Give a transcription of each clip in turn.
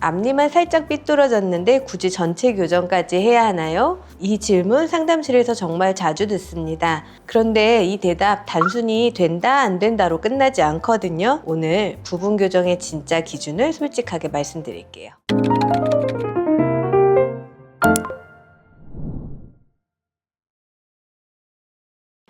앞니만 살짝 삐뚤어졌는데 굳이 전체 교정까지 해야 하나요? 이 질문 상담실에서 정말 자주 듣습니다. 그런데 이 대답 단순히 된다 안 된다로 끝나지 않거든요. 오늘 부분 교정의 진짜 기준을 솔직하게 말씀드릴게요.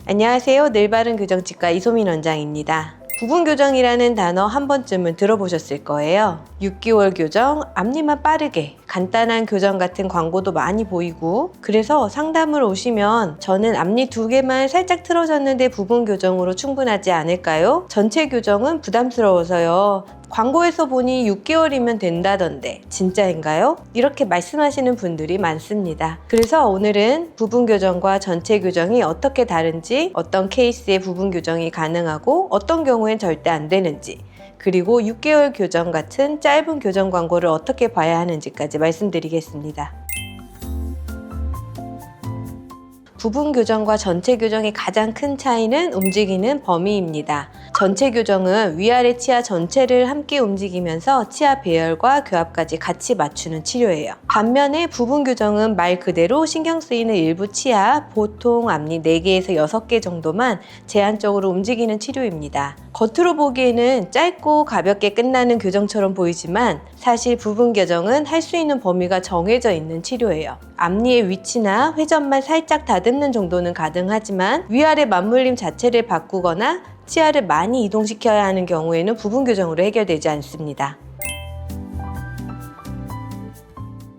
안녕하세요. 늘바른 교정치과 이소민 원장입니다. 부분 교정이라는 단어 한 번쯤은 들어보셨을 거예요. 6개월 교정, 앞니만 빠르게, 간단한 교정 같은 광고도 많이 보이고, 그래서 상담을 오시면 저는 앞니 2개만 살짝 틀어졌는데 부분 교정으로 충분하지 않을까요? 전체 교정은 부담스러워서요. 광고에서 보니 6개월이면 된다던데 진짜인가요? 이렇게 말씀하시는 분들이 많습니다. 그래서 오늘은 부분 교정과 전체 교정이 어떻게 다른지, 어떤 케이스에 부분 교정이 가능하고 어떤 경우엔 절대 안 되는지, 그리고 6개월 교정 같은 짧은 교정 광고를 어떻게 봐야 하는지까지 말씀드리겠습니다. 부분 교정과 전체 교정의 가장 큰 차이는 움직이는 범위입니다. 전체 교정은 위아래 치아 전체를 함께 움직이면서 치아 배열과 교합까지 같이 맞추는 치료예요. 반면에 부분 교정은 말 그대로 신경 쓰이는 일부 치아, 보통 앞니 4개에서 6개 정도만 제한적으로 움직이는 치료입니다. 겉으로 보기에는 짧고 가볍게 끝나는 교정처럼 보이지만 사실 부분 교정은 할 수 있는 범위가 정해져 있는 치료예요. 앞니의 위치나 회전만 살짝 다듬는 정도는 가능하지만 위아래 맞물림 자체를 바꾸거나 치아를 많이 이동시켜야 하는 경우에는 부분 교정으로 해결되지 않습니다.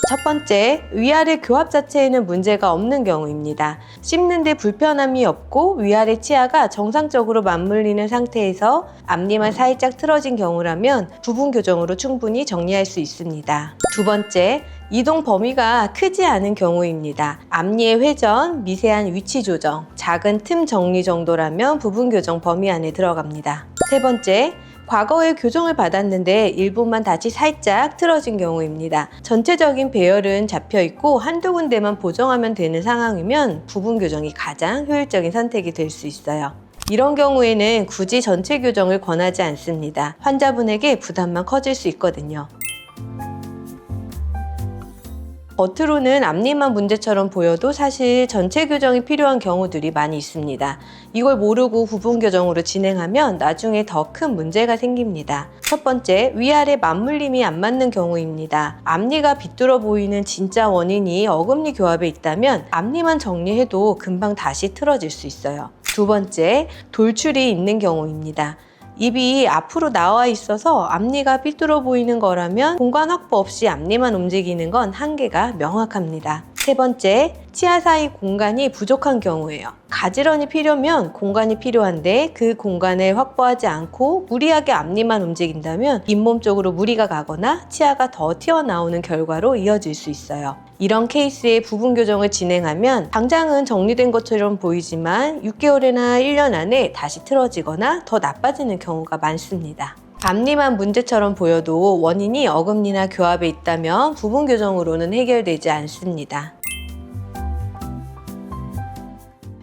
첫 번째, 위아래 교합 자체에는 문제가 없는 경우입니다. 씹는데 불편함이 없고 위아래 치아가 정상적으로 맞물리는 상태에서 앞니만 살짝 틀어진 경우라면 부분 교정으로 충분히 정리할 수 있습니다. 두 번째, 이동 범위가 크지 않은 경우입니다. 앞니의 회전, 미세한 위치 조정, 작은 틈 정리 정도라면 부분 교정 범위 안에 들어갑니다. 세 번째, 과거에 교정을 받았는데 일부만 다시 살짝 틀어진 경우입니다. 전체적인 배열은 잡혀있고 한두 군데만 보정하면 되는 상황이면 부분 교정이 가장 효율적인 선택이 될 수 있어요. 이런 경우에는 굳이 전체 교정을 권하지 않습니다. 환자분에게 부담만 커질 수 있거든요. 겉으로는 앞니만 문제처럼 보여도 사실 전체 교정이 필요한 경우들이 많이 있습니다. 이걸 모르고 부분 교정으로 진행하면 나중에 더 큰 문제가 생깁니다. 첫 번째, 위아래 맞물림이 안 맞는 경우입니다. 앞니가 비뚤어 보이는 진짜 원인이 어금니 교합에 있다면 앞니만 정리해도 금방 다시 틀어질 수 있어요. 두 번째, 돌출이 있는 경우입니다. 입이 앞으로 나와 있어서 앞니가 삐뚤어 보이는 거라면 공간 확보 없이 앞니만 움직이는 건 한계가 명확합니다. 세 번째, 치아 사이 공간이 부족한 경우예요. 가지런히 피려면 공간이 필요한데 그 공간을 확보하지 않고 무리하게 앞니만 움직인다면 잇몸 쪽으로 무리가 가거나 치아가 더 튀어나오는 결과로 이어질 수 있어요. 이런 케이스에 부분 교정을 진행하면 당장은 정리된 것처럼 보이지만 6개월이나 1년 안에 다시 틀어지거나 더 나빠지는 경우가 많습니다. 앞니만 문제처럼 보여도 원인이 어금니나 교합에 있다면 부분 교정으로는 해결되지 않습니다.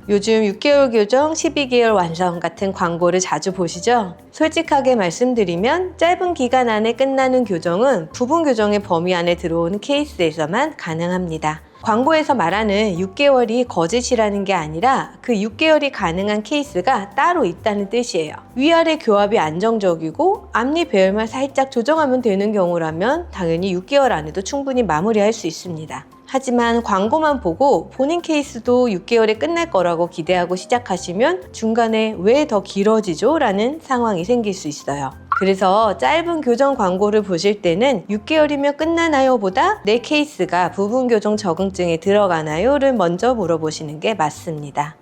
요즘 6개월 교정, 12개월 완성 같은 광고를 자주 보시죠? 솔직하게 말씀드리면 짧은 기간 안에 끝나는 교정은 부분 교정의 범위 안에 들어오는 케이스에서만 가능합니다. 광고에서 말하는 6개월이 거짓이라는 게 아니라 그 6개월이 가능한 케이스가 따로 있다는 뜻이에요. 위아래 교합이 안정적이고 앞니 배열만 살짝 조정하면 되는 경우라면 당연히 6개월 안에도 충분히 마무리할 수 있습니다. 하지만 광고만 보고 본인 케이스도 6개월에 끝날 거라고 기대하고 시작하시면 중간에 왜 더 길어지죠? 라는 상황이 생길 수 있어요. 그래서 짧은 교정 광고를 보실 때는 6개월이면 끝나나요? 보다 내 케이스가 부분 교정 적응증에 들어가나요? 를 먼저 물어보시는 게 맞습니다.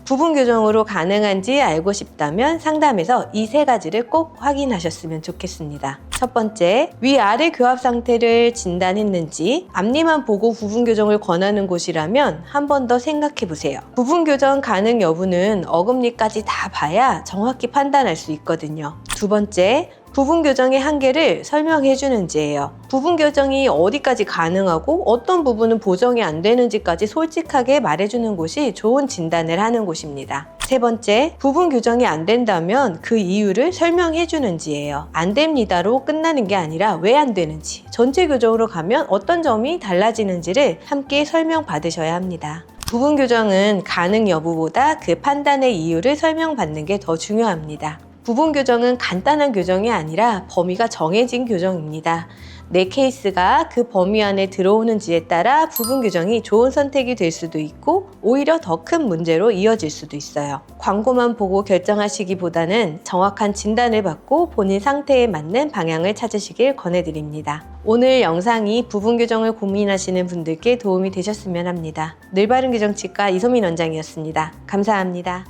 부분 교정으로 가능한지 알고 싶다면 상담에서 이 3가지를 꼭 확인하셨으면 좋겠습니다. 첫 번째, 위아래 교합 상태를 진단했는지 앞니만 보고 부분 교정을 권하는 곳이라면 한 번 더 생각해 보세요. 부분 교정 가능 여부는 어금니까지 다 봐야 정확히 판단할 수 있거든요. 두 번째, 부분 교정의 한계를 설명해 주는지예요. 부분 교정이 어디까지 가능하고 어떤 부분은 보정이 안 되는지까지 솔직하게 말해주는 곳이 좋은 진단을 하는 곳입니다. 세 번째, 부분 교정이 안 된다면 그 이유를 설명해 주는지예요. 안 됩니다로 끝나는 게 아니라 왜 안 되는지, 전체 교정으로 가면 어떤 점이 달라지는지를 함께 설명받으셔야 합니다. 부분 교정은 가능 여부보다 그 판단의 이유를 설명받는 게 더 중요합니다. 부분 교정은 간단한 교정이 아니라 범위가 정해진 교정입니다. 내 케이스가 그 범위 안에 들어오는지에 따라 부분 교정이 좋은 선택이 될 수도 있고 오히려 더 큰 문제로 이어질 수도 있어요. 광고만 보고 결정하시기보다는 정확한 진단을 받고 본인 상태에 맞는 방향을 찾으시길 권해드립니다. 오늘 영상이 부분 교정을 고민하시는 분들께 도움이 되셨으면 합니다. 늘바른 교정치과 이소민 원장이었습니다. 감사합니다.